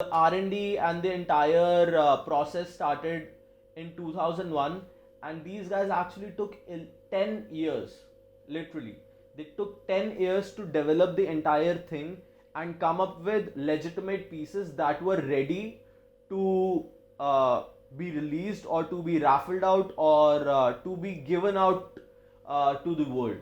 R&D and the entire process started in 2001, and these guys actually took 10 years, literally. They took 10 years to develop the entire thing and come up with legitimate pieces that were ready to uh, be released or to be raffled out or to be given out to the world.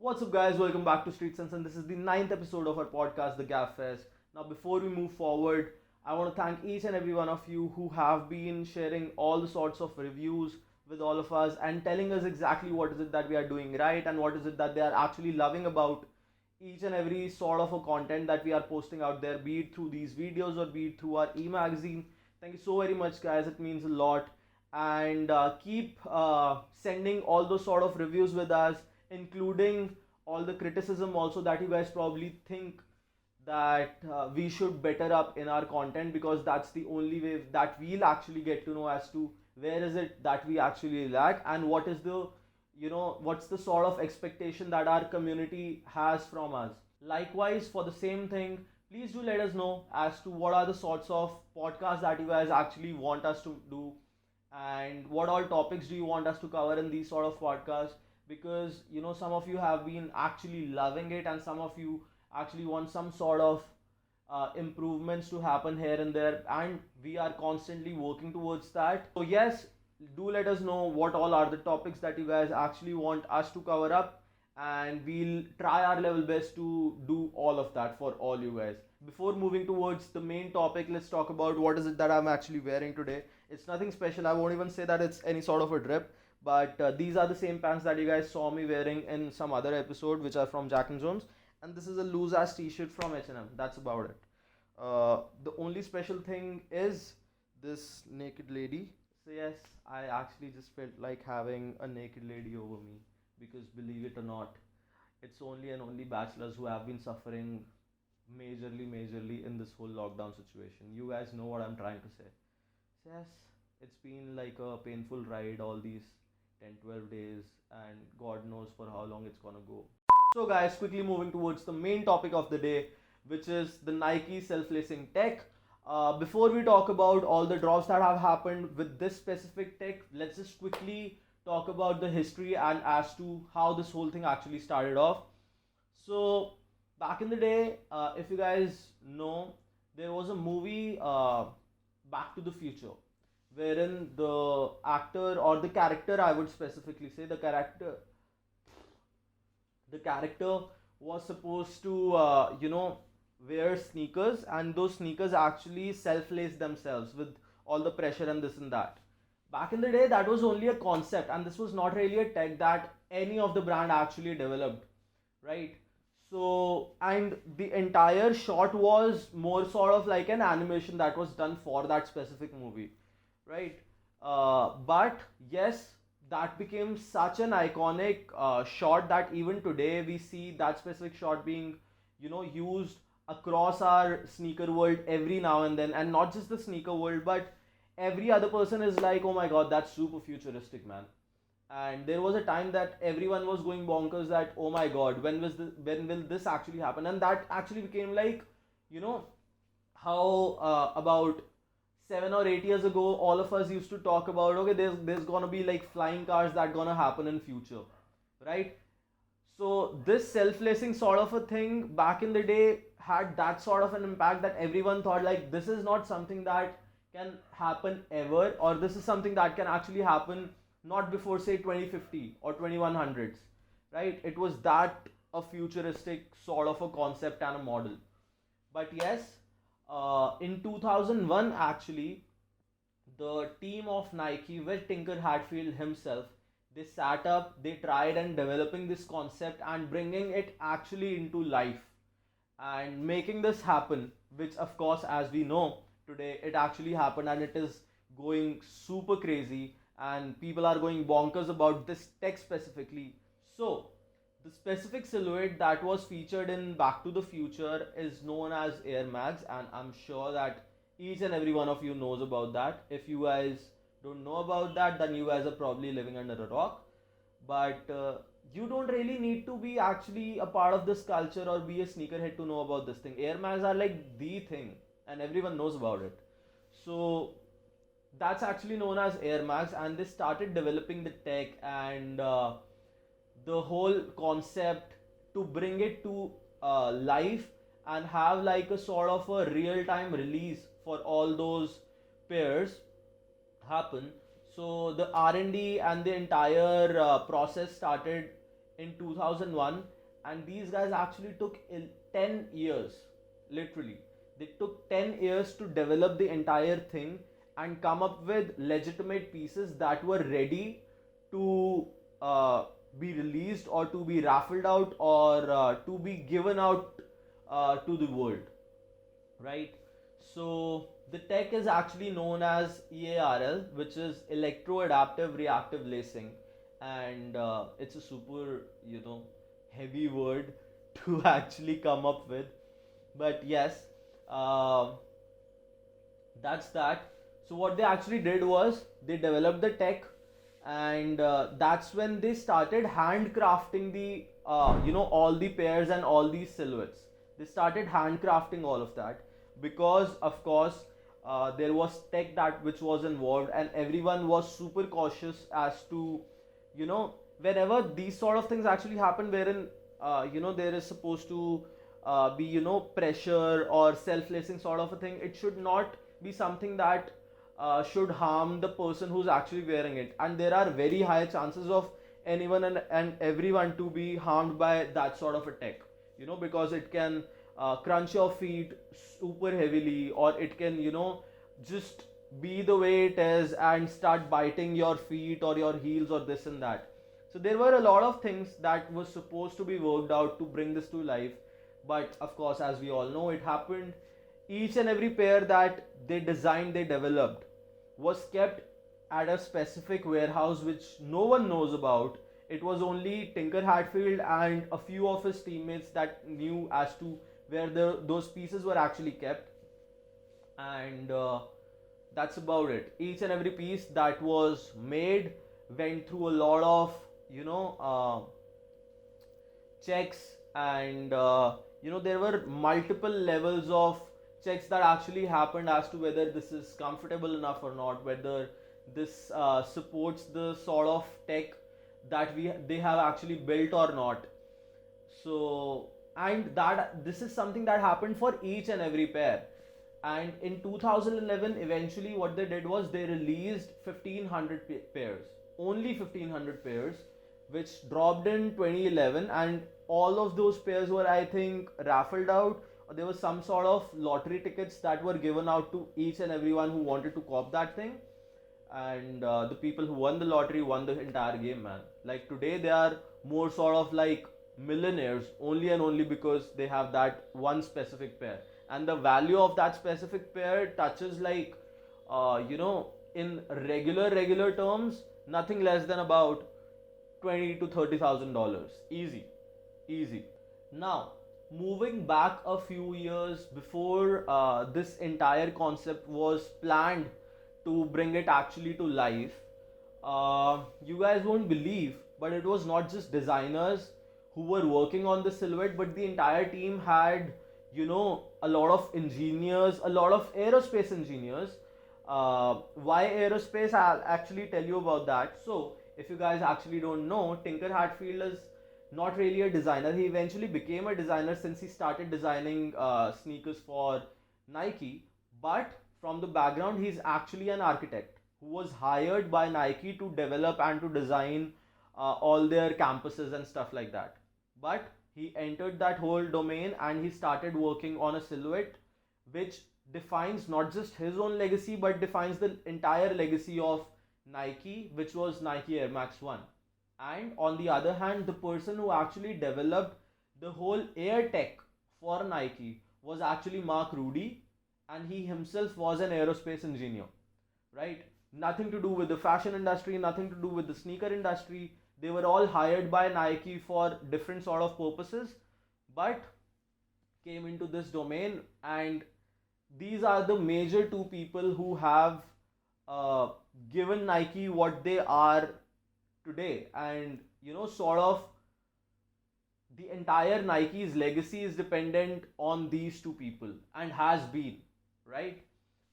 What's up, guys? Welcome back to Street Sense, and this is the ninth episode of our podcast, the Gabfest. Now, before we move forward, I want to thank each and every one of you who have been sharing all the sorts of reviews with all of us and telling us exactly what is it that we are doing right and what is it that they are actually loving about each and every sort of a content that we are posting out there, be it through these videos or be it through our e-magazine. Thank you so very much, guys. It means a lot. And keep sending all those sort of reviews with us, including all the criticism also that you guys probably think that we should better up in our content, because that's the only way that we'll actually get to know as to where is it that we actually lack and what is the what's the sort of expectation that our community has from us. Likewise, for the same thing, please do let us know as to what are the sorts of podcasts that you guys actually want us to do, and what all topics do you want us to cover in these sort of podcasts, because some of you have been actually loving it and some of you actually want some sort of improvements to happen here and there, and we are constantly working towards that. So yes, do let us know what all are the topics that you guys actually want us to cover up, and we'll try our level best to do all of that for all you guys. Before moving towards the main topic, let's talk about what is it that I'm actually wearing today. It's nothing special. I won't even say that it's any sort of a drip, but these are the same pants that you guys saw me wearing in some other episode, which are from Jack and Jones, and this is a loose ass t-shirt from H&M. That's about it. The only special thing is this naked lady. So yes, I actually just felt like having a naked lady over me, because believe it or not, it's only and only bachelors who have been suffering majorly in this whole lockdown situation. You guys know what I'm trying to say. So yes, it's been like a painful ride all these 10 12 days, and God knows for how long it's gonna go. So, guys, quickly moving towards the main topic of the day, which is the Nike self lacing tech. Before we talk about all the drops that have happened with this specific tech, let's just quickly talk about the history and as to how this whole thing actually started off. So, back in the day, if you guys know, there was a movie, Back to the Future, wherein the actor or the character, I would specifically say, the character was supposed to wear sneakers, and those sneakers actually self-lace themselves with all the pressure and this and that. Back in the day, that was only a concept, and this was not really a tech that any of the brand actually developed, right? So, and the entire shot was more sort of like an animation that was done for that specific movie, right? But yes, that became such an iconic shot that even today we see that specific shot being, used across our sneaker world every now and then, and not just the sneaker world, but every other person is like, oh my god, that's super futuristic, man. And there was a time that everyone was going bonkers that, oh my god, when will this actually happen? And that actually became like, you know how about 7 or 8 years ago, all of us used to talk about, okay, there's gonna be like flying cars that gonna happen in future, right? So this self-lacing sort of a thing back in the day had that sort of an impact that everyone thought like this is not something that can happen ever, or this is something that can actually happen not before say 2050 or 2100s, right? It was that a futuristic sort of a concept and a model. But yes, in 2001 actually, the team of Nike with Tinker Hatfield himself, they sat up, they tried and developing this concept and bringing it actually into life and making this happen, which of course, as we know today, it actually happened and it is going super crazy, and people are going bonkers about this tech specifically. So the specific silhouette that was featured in Back to the Future is known as Air Max, and I'm sure that each and every one of you knows about that. If you guys don't know about that, then you guys are probably living under a rock. but you don't really need to be actually a part of this culture or be a sneakerhead to know about this thing. Air Max are like the thing, and everyone knows about it. So that's actually known as Air Max, and they started developing the tech and the whole concept to bring it to life and have like a sort of a real time release for all those pairs happen. So the R&D and D and the entire process started in 2001, and these guys actually took 10 years, literally. They took 10 years to develop the entire thing and come up with legitimate pieces that were ready to be released or to be raffled out or to be given out to the world, right? So the tech is actually known as E.A.R.L, which is electro-adaptive reactive lacing, and it's a super, heavy word to actually come up with. But yes, uh, that's that. So what they actually did was they developed the tech, and that's when they started handcrafting the all the pairs and all these silhouettes. They started handcrafting all of that because of course there was tech that which was involved, and everyone was super cautious as to whenever these sort of things actually happen, wherein there is supposed to be pressure or self-lacing sort of a thing. It should not be something that should harm the person who's actually wearing it, and there are very high chances of anyone and everyone to be harmed by that sort of a tech, because it can crunch your feet super heavily, or it can just be the way it is and start biting your feet or your heels or this and that. So there were a lot of things that was supposed to be worked out to bring this to life, but of course, as we all know, it happened. Each and every pair that they designed, they developed, was kept at a specific warehouse which no one knows about. It was only Tinker Hatfield and a few of his teammates that knew as to where those pieces were actually kept, and that's about it. Each and every piece that was made went through a lot of checks, and there were multiple levels of checks that actually happened as to whether this is comfortable enough or not, whether this supports the sort of tech that we they have actually built or not. So, and that this is something that happened for each and every pair. And in 2011, eventually what they did was they released 1500 pairs, only 1500 pairs, which dropped in 2011, and all of those pairs were, I think, raffled out, or there was some sort of lottery tickets that were given out to each and everyone who wanted to cop that thing, and the people who won the lottery won the entire game, man. Like today they are more sort of like millionaires only and only because they have that one specific pair, and the value of that specific pair touches like in regular terms, nothing less than about 20 to $30,000, easy, easy. Now, moving back a few years before this entire concept was planned to bring it actually to life, you guys won't believe, but it was not just designers who were working on the silhouette, but the entire team had, a lot of engineers, a lot of aerospace engineers. Why aerospace? I'll actually tell you about that. So, if you guys actually don't know, Tinker Hatfield is not really a designer. He eventually became a designer since he started designing sneakers for Nike. But from the background, he's actually an architect who was hired by Nike to develop and to design all their campuses and stuff like that. But he entered that whole domain and he started working on a silhouette which defines not just his own legacy but defines the entire legacy of Nike, which was Nike Air Max 1. And on the other hand, the person who actually developed the whole air tech for Nike was actually Mark Rudy, and he himself was an aerospace engineer, right? Nothing to do with the fashion industry, nothing to do with the sneaker industry. They were all hired by Nike for different sort of purposes, but came into this domain, and these are the major two people who have uh, given Nike what they are today. And sort of the entire Nike's legacy is dependent on these two people and has been, right?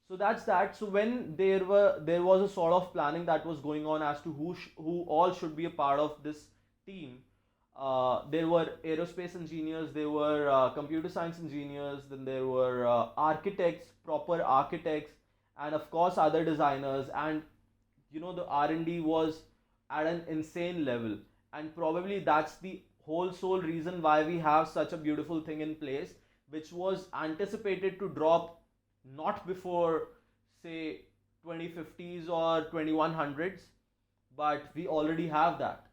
So that's that. So when there was a sort of planning that was going on as to who all should be a part of this team. There were aerospace engineers, there were computer science engineers, then there were architects, proper architects, and of course other designers. And the R&D was at an insane level, and probably that's the whole sole reason why we have such a beautiful thing in place, which was anticipated to drop not before, say, 2050s or 2100s, but we already have that,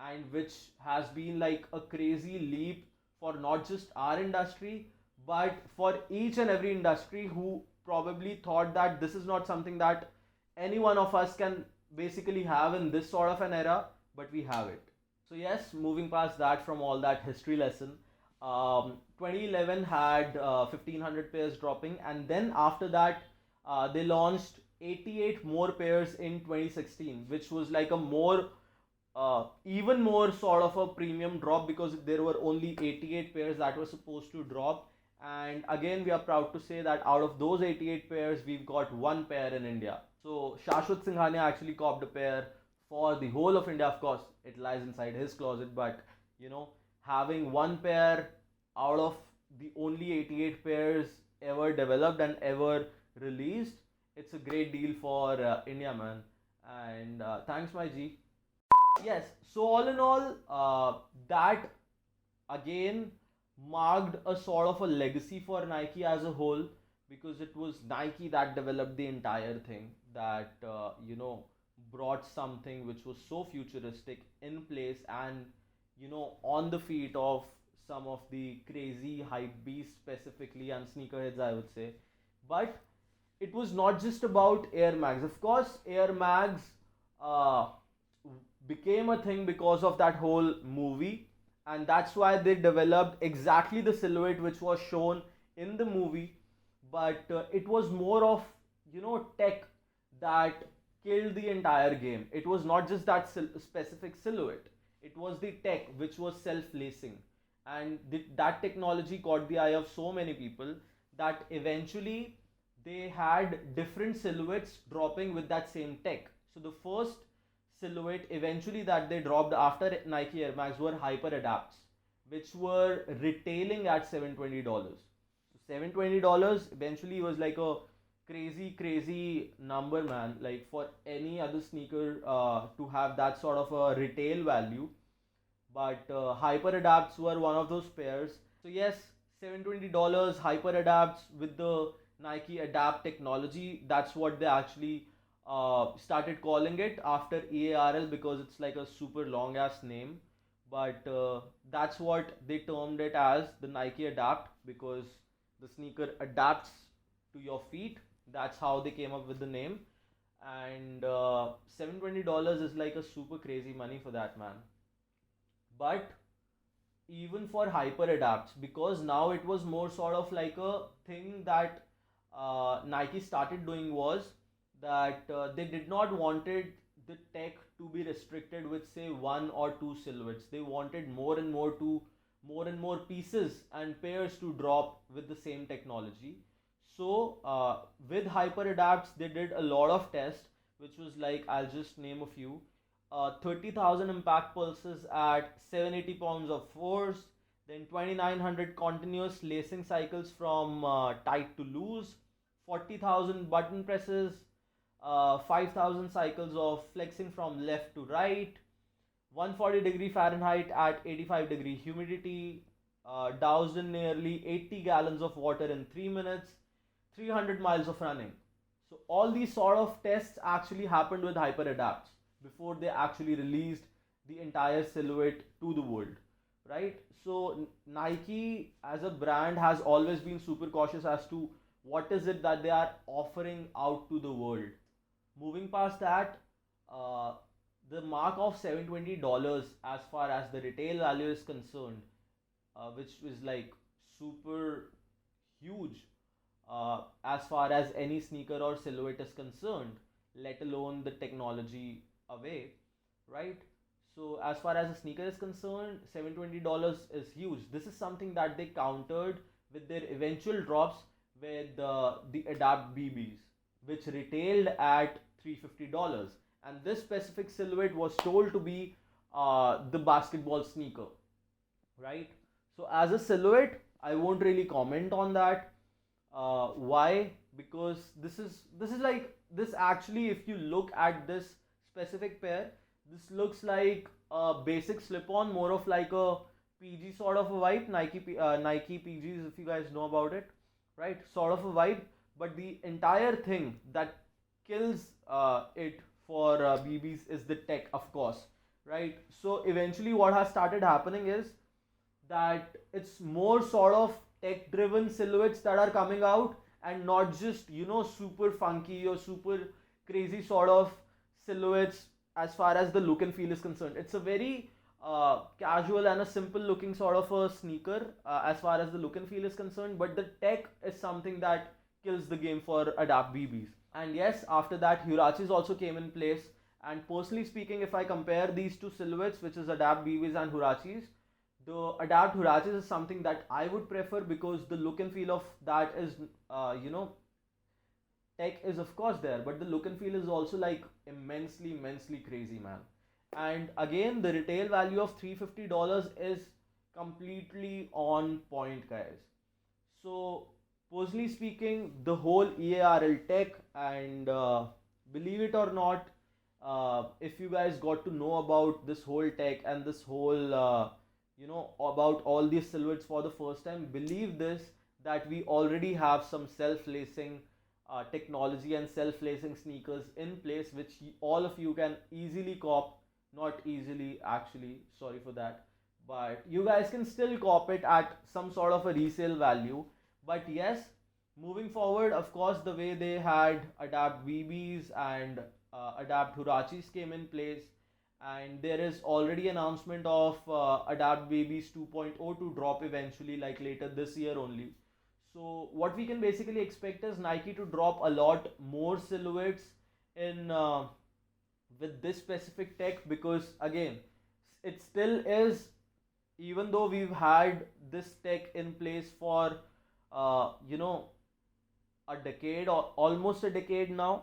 and which has been like a crazy leap for not just our industry, but for each and every industry who probably thought that this is not something that any one of us can basically have in this sort of an era, but we have it. So yes, moving past that from all that history lesson, 2011 had 1500 pairs dropping, and then after that, they launched 88 more pairs in 2016, which was like a even more sort of a premium drop because there were only 88 pairs that were supposed to drop. And again, we are proud to say that out of those 88 pairs, we've got one pair in India. So Shashwat Singhania actually copped a pair for the whole of India. Of course, it lies inside his closet, but you know, having one pair out of the only 88 pairs ever developed and ever released, it's a great deal for India, man. And thanks, my G. Yes, so all in all, that again marked a sort of a legacy for Nike as a whole, because it was Nike that developed the entire thing, that brought something which was so futuristic in place, and on the feet of some of the crazy hype beasts specifically, and sneakerheads, I would say. But it was not just about Air Mags. Of course, Air Mags uh, became a thing because of that whole movie, and that's why they developed exactly the silhouette which was shown in the movie. But it was more of tech that killed the entire game. It was not just that specific silhouette, it was the tech which was self-lacing, and that technology caught the eye of so many people that eventually they had different silhouettes dropping with that same tech. So the first silhouette eventually that they dropped after Nike Air Max were hyper adapts, which were retailing at $720. So $720 eventually was like a crazy number, man. Like for any other sneaker to have that sort of a retail value, but hyper adapts were one of those pairs. So yes, $720 hyper adapts with the Nike Adapt technology. That's what they actually started calling it after E.A.R.L because it's like a super long ass name. But that's what they termed it as, the Nike Adapt, because the sneaker adapts to your feet. That's how they came up with the name. And $720 is like a super crazy money for that, man. But even for hyper adapts, because now it was more sort of like a thing that Nike started doing, was that they did not wanted the tech to be restricted with say one or two silhouettes. They wanted more and more pieces and pairs to drop with the same technology. So with hyper adapts they did a lot of tests, which was like, I'll just name a few. 30,000 impact pulses at 780 pounds of force, then 2900 continuous lacing cycles from tight to loose, 40,000 button presses, 5,000 cycles of flexing from left to right, 140-degree Fahrenheit at 85-degree humidity, doused in nearly 80 gallons of water in 3 minutes, 300 miles of running. So all these sort of tests actually happened with hyper adapts before they actually released the entire silhouette to the world, right? So Nike as a brand has always been super cautious as to what is it that they are offering out to the world. Moving past that, uh, the mark of $720 as far as the retail value is concerned, which is like super huge as far as any sneaker or silhouette is concerned, let alone the technology away, right? So as far as a sneaker is concerned, $720 is huge. This is something that they countered with their eventual drops with the Adapt BBs, which retailed at $350. And this specific silhouette was told to be the basketball sneaker, right? So as a silhouette, I won't really comment on that. Why? Because this is like this actually. If you look at this specific pair, this looks like a basic slip-on, more of like a PG sort of a vibe. Nike PGs, if you guys know about it, right? Sort of a vibe. But the entire thing that kills it for BBs is the tech, of course, right? So eventually, what has started happening is that it's more sort of tech driven silhouettes that are coming out, and not just super funky or super crazy sort of silhouettes. As far as the look and feel is concerned, it's a very casual and a simple looking sort of a sneaker as far as the look and feel is concerned, but the tech is something that kills the game for Adapt BBs. And yes, after that, Hurachis also came in place. And personally speaking, if I compare these two silhouettes, which is Adapt BBs and Hurachis, the Adapt Hurachis is something that I would prefer, because the look and feel of that is, tech is of course there, but the look and feel is also like immensely crazy, man. And again, the retail value of $350 is completely on point, guys. So, personally speaking, the whole E.A.R.L tech, and believe it or not, if you guys got to know about this whole tech and this whole, about all these silhouettes for the first time, believe this, that we already have some self-lacing technology and self-lacing sneakers in place, which all of you can easily cop. Not easily, actually, sorry for that, but you guys can still cop it at some sort of a resale value. But yes, moving forward, of course, the way they had Adapt VBs and Adapt Hurachis came in place, and there is already announcement of Adapt VBs 2.0 to drop eventually, like later this year only. So what we can basically expect is Nike to drop a lot more silhouettes in with this specific tech, because again, it still is, even though we've had this tech in place for uh, you know a decade or almost a decade now,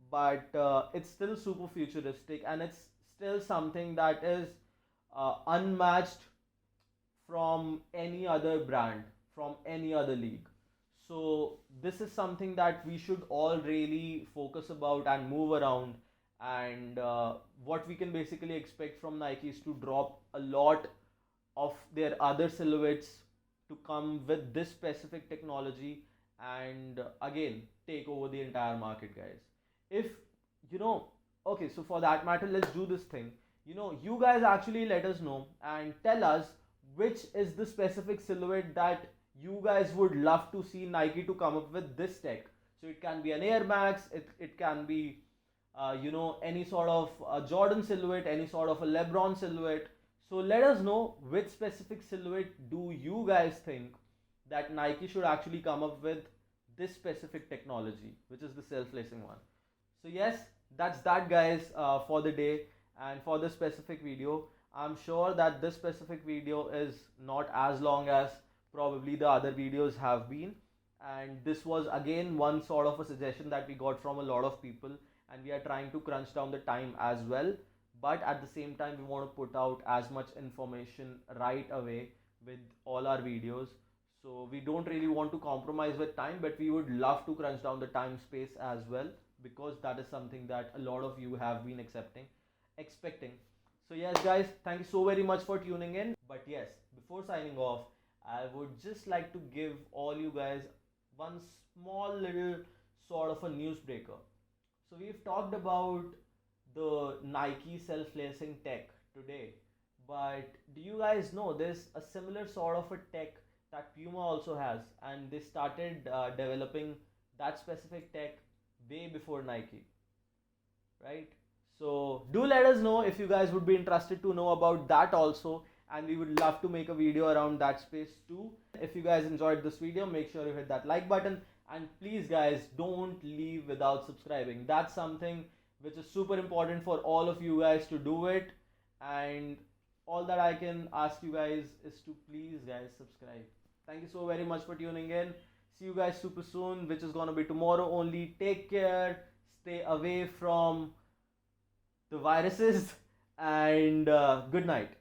but it's still super futuristic, and it's still something that is unmatched from any other brand, from any other league. So this is something that we should all really focus about and move around. And what we can basically expect from Nike is to drop a lot of their other silhouettes to come with this specific technology, and again take over the entire market, guys. If you know Okay, so for that matter, let's do this thing. You guys actually let us know and tell us which is the specific silhouette that you guys would love to see Nike to come up with this tech. So it can be an Air Max, it can be any sort of Jordan silhouette, any sort of a LeBron silhouette. So let us know which specific silhouette do you guys think that Nike should actually come up with this specific technology, which is the self-lacing one. So yes, that's that, guys, for the day and for this specific video. I'm sure that this specific video is not as long as probably the other videos have been, and this was again one sort of a suggestion that we got from a lot of people, and we are trying to crunch down the time as well. But at the same time, we want to put out as much information right away with all our videos. So we don't really want to compromise with time, but we would love to crunch down the time space as well, because that is something that a lot of you have been expecting. So yes, guys, thank you so very much for tuning in. But yes, before signing off, I would just like to give all you guys one small little sort of a newsbreaker. So we've talked about the Nike self-lacing tech today, but do you guys know there's a similar sort of a tech that Puma also has, and they started developing that specific tech way before Nike, right? So do let us know if you guys would be interested to know about that also, and we would love to make a video around that space too. If you guys enjoyed this video, make sure you hit that like button, and please guys, don't leave without subscribing. That's something which is super important for all of you guys to do it. and all that I can ask you guys is to please guys subscribe. Thank you so very much for tuning in. See you guys super soon, which is gonna be tomorrow only. Take care, stay away from the viruses, and good night.